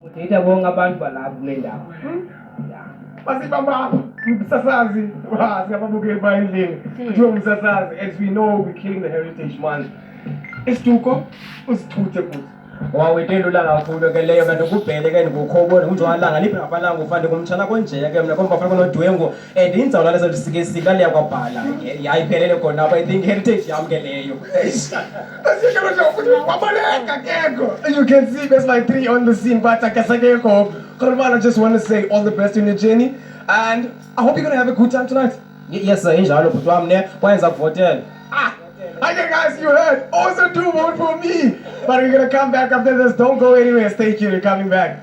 Uthetha bonke abantu balapha kule ndawo. Masibamba umsasazi siyababukela bayendlini kuthiwa umsasazi as we know we're killing the heritage month isituko usithuthe futhi wawethelula kakhulu ke leyo kanti kubhele ke ngokhobona kunjwangalanga liphi ngaphalanga ufande kumtshana konjeya ke mina komba fana konodwengu and indzawulo lezo lisike sika leya kwabhala ke yayiphelele khona apha I think heritage yam ke leyo asikelo nje ukuthi wabaleka kekho you can see there's like 3 on the scene but akasakekho Koloni. I just want to say all the best in your journey and I hope you're going to have a good time tonight. Yes sir injalo bhuti wami ne wayenza kuvotela Okay guys, you heard. Also do vote for me. But we're gonna come back after this. Don't go anywhere. Stay tuned. We're coming back.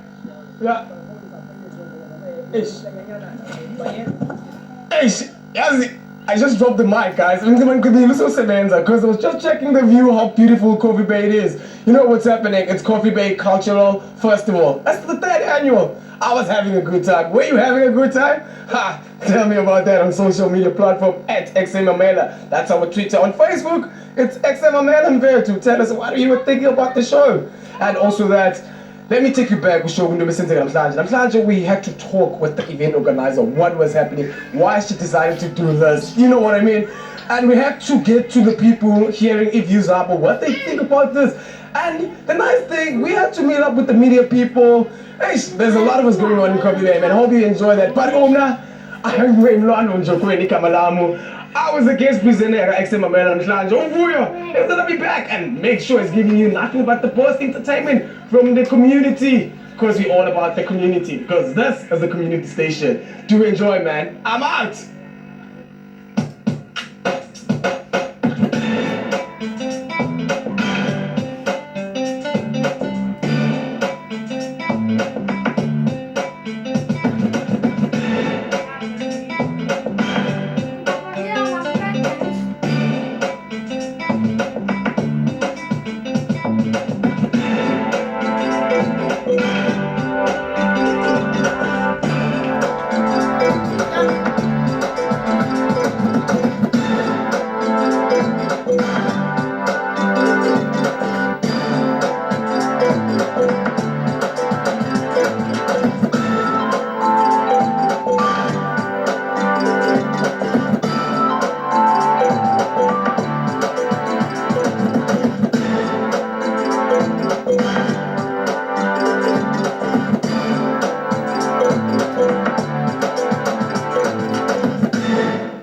Yeah. Ish. Yes. I just dropped the mic, guys. Because I was just checking the view how beautiful Coffee Bay is. You know what's happening? It's Coffee Bay Cultural Festival. That's the 3rd annual. I was having a good time. Were you having a good time? Ha! Tell me about that on social media platform at XMamela. That's our Twitter. On Facebook, it's XMamela and there to tell us what you were thinking about the show. And also that, let me take you back. We had to talk with the event organizer, what was happening, why she decided to do this. You know what I mean? And we had to get to the people hearing views up or what they think about this. And the nice thing, we had to meet up with the media people. Hey, there's a lot of us going on in Coffee Bay, man. I hope you enjoy that. But I was a guest presenter at XMamela namhlanje. It's gonna be back and make sure it's giving you nothing but the best entertainment from the community. Because we're all about the community. Because this is a community station. Do enjoy, man. I'm out.